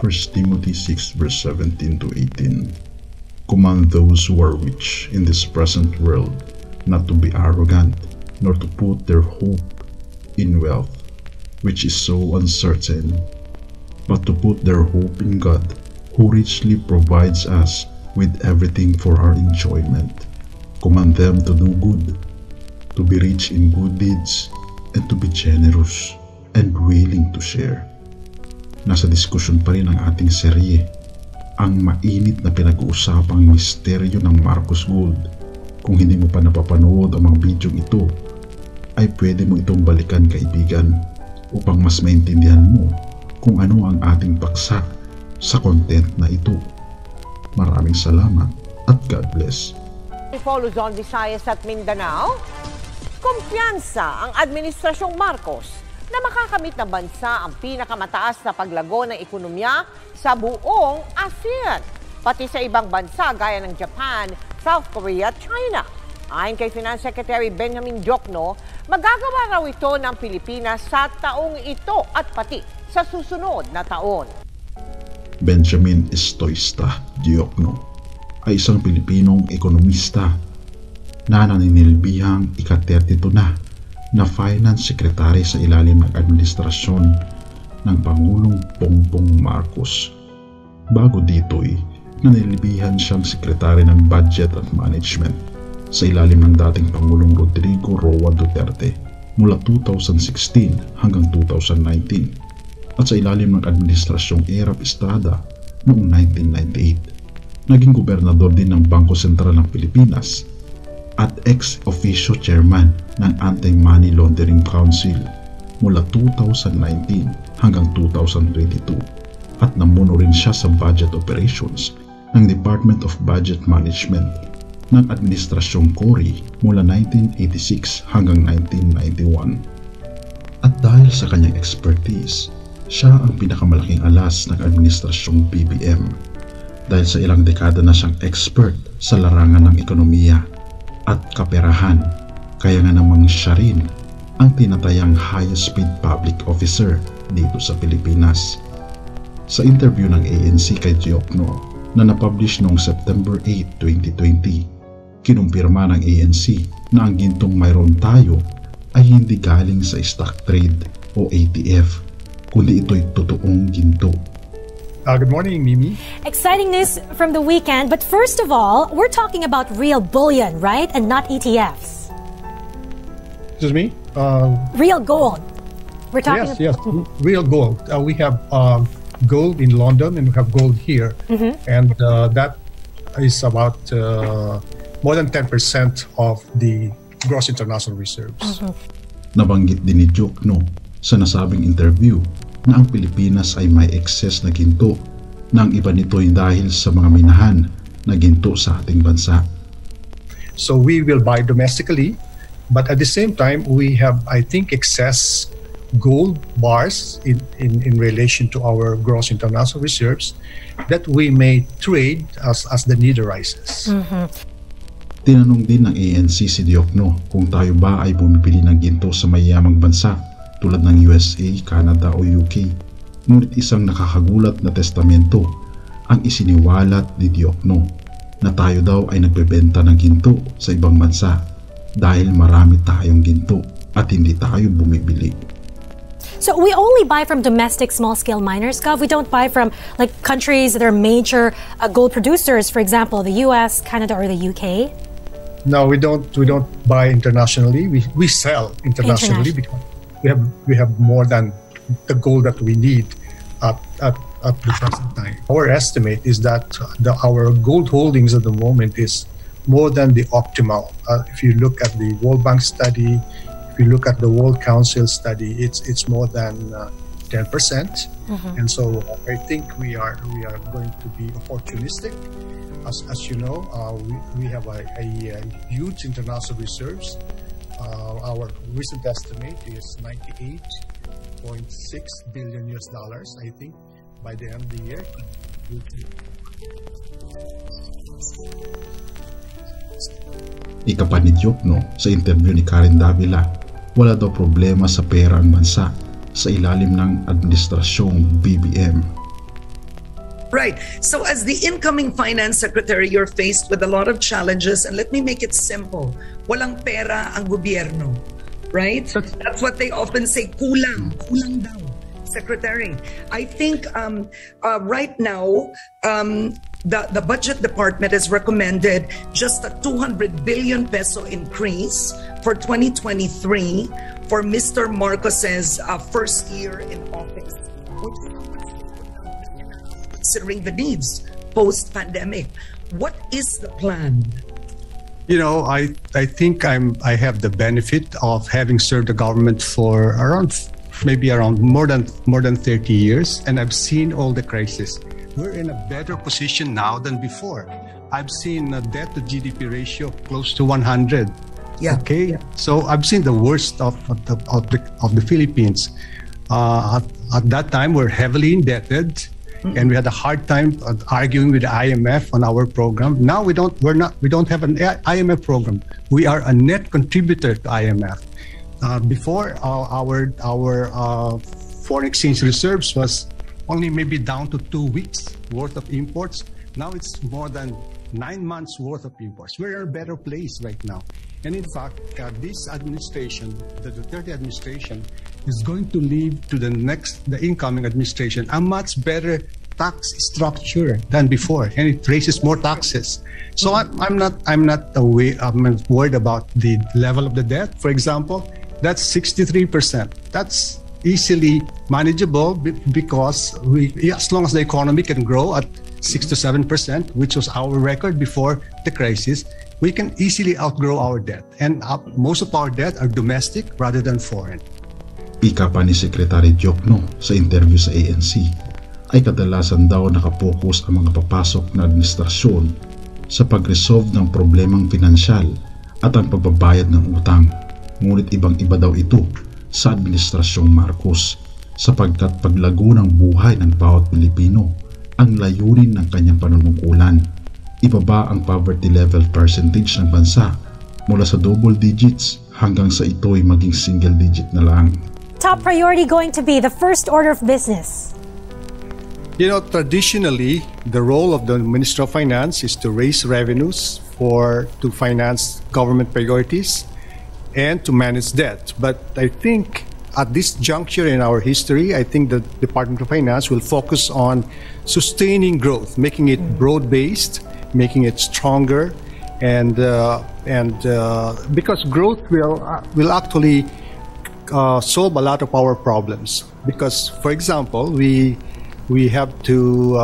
First Timothy 6 verse 17 to 18. Command those who are rich in this present world not to be arrogant, nor to put their hope in wealth, which is so uncertain, but to put their hope in God, who richly provides us with everything for our enjoyment. Command them to do good, to be rich in good deeds, and to be generous and willing to share. Nasa diskusyon pa rin ang ating serye, ang mainit na pinag-uusapang misteryo ng Marcos Gold. Kung hindi mo pa napapanood ang mga bidyong ito, ay pwede mo itong balikan, kaibigan, upang mas maintindihan mo kung ano ang ating paksa sa content na ito. Maraming salamat at God bless. Follows on Visayas at Mindanao. Kumpiyansa ang Administrasyong Marcos na makakamit ng bansa ang pinakamataas na paglago ng ekonomiya sa buong ASEAN, pati sa ibang bansa gaya ng Japan, South Korea at China. Ayon kay Finance Secretary Benjamin Diokno, magagawa raw ito ng Pilipinas sa taong ito at pati sa susunod na taon. Benjamin Estoista Diokno ay isang Pilipinong ekonomista na naninilbihang ika-32 na Finance Secretary sa ilalim ng administrasyon ng Pangulong Bongbong Marcos. Bago dito'y nanilbihan siyang Secretary ng Budget at Management sa ilalim ng dating Pangulong Rodrigo Roa Duterte mula 2016 hanggang 2019 at sa ilalim ng Administrasyong Erap Estrada noong 1998. Naging gobernador din ng Bangko Sentral ng Pilipinas at ex-officio chairman ng Anti-Money Laundering Council mula 2019 hanggang 2022 at namuno rin siya sa budget operations ng Department of Budget Management ng Administrasyong Cory mula 1986 hanggang 1991. At dahil sa kanyang expertise, siya ang pinakamalaking alas ng Administrasyong BBM dahil sa ilang dekada na siyang expert sa larangan ng ekonomiya at kaperahan, kaya nga namang siya rin ang tinatayang highest paid public officer dito sa Pilipinas. Sa interview ng ANC kay Diokno na napublish noong September 8, 2020, kinumpirma ng ANC na ang gintong mayroon tayo ay hindi galing sa stock trade o ATF, kundi ito'y totoong ginto. Good morning, Mimi. Exciting news from the weekend, but first of all, we're talking about real bullion, right? And not ETFs. Excuse me? Real gold. We're talking Yes, real gold. We have gold in London and we have gold here. And that is about more than 10% of the gross international reserves. Nabanggit din ni Diokno sa nasabing interview na ang Pilipinas ay may excess na ginto na ang iba nito'y dahil sa mga minahan na ginto sa ating bansa. So we will buy domestically, but at the same time, we have, I think, excess gold bars in relation to our gross international reserves that we may trade as the need arises. Tinanong din ng ANC si Diokno kung tayo ba ay bumibili ng ginto sa mayayamang bansa tulad ng USA, Canada o UK. Ngunit isang nakakagulat na testamento ang isiniwalat ni Diokno na tayo daw ay nagbebenta ng ginto sa ibang bansa dahil marami tayong ginto at hindi tayo bumibili. So we only buy from domestic small-scale miners, Gov? We don't buy from like countries that are major gold producers, for example, the US, Canada, or the UK? No, we don't buy internationally. We sell internationally because we have more than the gold that we need at the present time. Our estimate is that our gold holdings at the moment is more than the optimal. If you look at the World Bank study, if you look at the World Council study, it's more than 10%. And so I think we are going to be opportunistic. As you know, we have a huge international reserves. Our recent estimate is $98.6 billion US, I think, by the end of the year. Ikapan ni Diokno sa interview ni Karen Davila, wala daw problema sa pera ang bansa sa ilalim ng administrasyong BBM. Right. So as the incoming finance secretary, you're faced with a lot of challenges, and let me make it simple. Walang pera ang gobyerno, right? That's what they often say, kulang daw, secretary. I think right now, the budget department has recommended just a 200 billion peso increase for 2023 for Mr. Marcos's first year in office, which considering the needs post-pandemic. What is the plan? You know, I think I have the benefit of having served the government for maybe around more than 30 years, and I've seen all the crises. We're in a better position now than before. I've seen a debt to GDP ratio close to 100. Yeah. Okay. Yeah. So I've seen the worst of the Philippines. At that time, we're heavily indebted. And we had a hard time arguing with the IMF on our program. Now we don't have an IMF program. We are a net contributor to IMF. Before our foreign exchange reserves was only maybe down to 2 weeks worth of imports. Now it's more than 9 months worth of imports. We're in a better place right now. And in fact, this administration, the Duterte administration, is going to leave to the incoming administration a much better tax structure than before, and it raises more taxes. So I'm not worried about the level of the debt. For example, that's 63%. That's easily manageable because as long as the economy can grow at 6 to 7%, which was our record before the crisis, we can easily outgrow our debt. And most of our debt are domestic rather than foreign. Ika pa ni Secretary Diokno sa interview sa ANC, ay kadalasan daw nakapokus ang mga papasok na administrasyon sa pag-resolve ng problemang pinansyal at ang pagbabayad ng utang. Ngunit ibang-iba daw ito sa administrasyong Marcos sapagkat paglago ng buhay ng bawat Pilipino ang layunin ng kanyang panunungkulan. Ibaba ang poverty level percentage ng bansa mula sa double digits hanggang sa ito'y maging single digit na lang. Top priority going to be the first order of business? You know, traditionally, the role of the Minister of Finance is to raise revenues to finance government priorities and to manage debt. But I think at this juncture in our history, I think the Department of Finance will focus on sustaining growth, making it broad-based, making it stronger, and because growth will actually solve a lot of our problems. Because, for example, we have to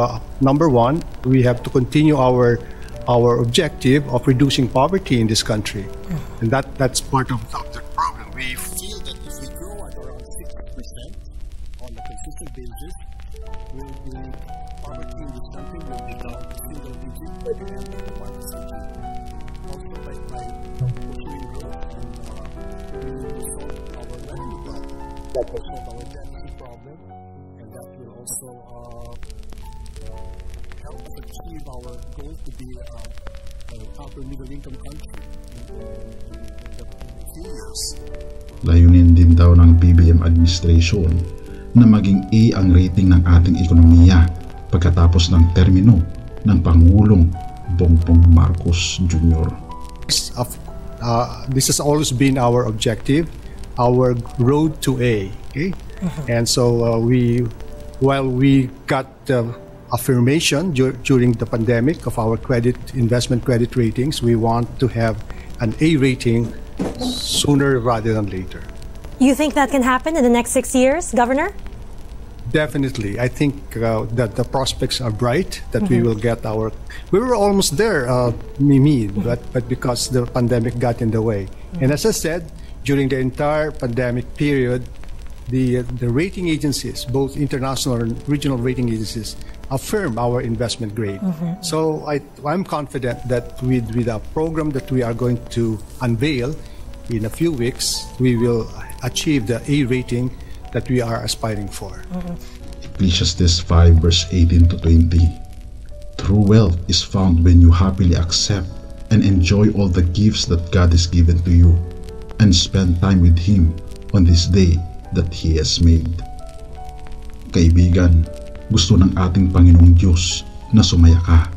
number one, we have to continue our objective of reducing poverty in this country, and that's part of the problem. We feel that if we grow at around 6% on a consistent basis, poverty in this country will be down to single digit by the end of the 1st century. Also, by pushing growth and solve our revenue problem, that will solve our deficit problem, and that will also help us achieve our goal to be an upper middle income country in the few years. Layunin din daw ng BBM administration na maging A ang rating ng ating ekonomiya pagkatapos ng termino ng Pangulong Bongbong Marcos Jr. This has always been our objective, our road to A. Okay? And so while we got affirmation during the pandemic of our investment credit ratings, we want to have an A rating sooner rather than later. You think that can happen in the next 6 years, Governor? Definitely. I think that the prospects are bright, that we will get our... We were almost there, Mimi, but because the pandemic got in the way. And as I said, during the entire pandemic period, the rating agencies, both international and regional rating agencies, affirm our investment grade. So I'm confident that with a program that we are going to unveil in a few weeks, we will achieve the A rating that we are aspiring for. Ecclesiastes 5 verse 18 to 20. True wealth is found when you happily accept and enjoy all the gifts that God has given to you, and spend time with Him on this day that He has made. Kaibigan, gusto ng ating Panginoong Diyos na sumaya ka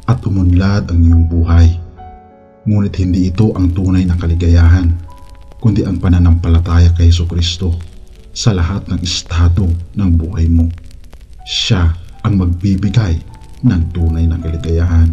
at umunlad ang iyong buhay. Ngunit hindi ito ang tunay na kaligayahan, kundi ang pananampalataya kay Jesucristo sa lahat ng estado ng buhay mo. Siya ang magbibigay ng tunay na kaligayahan.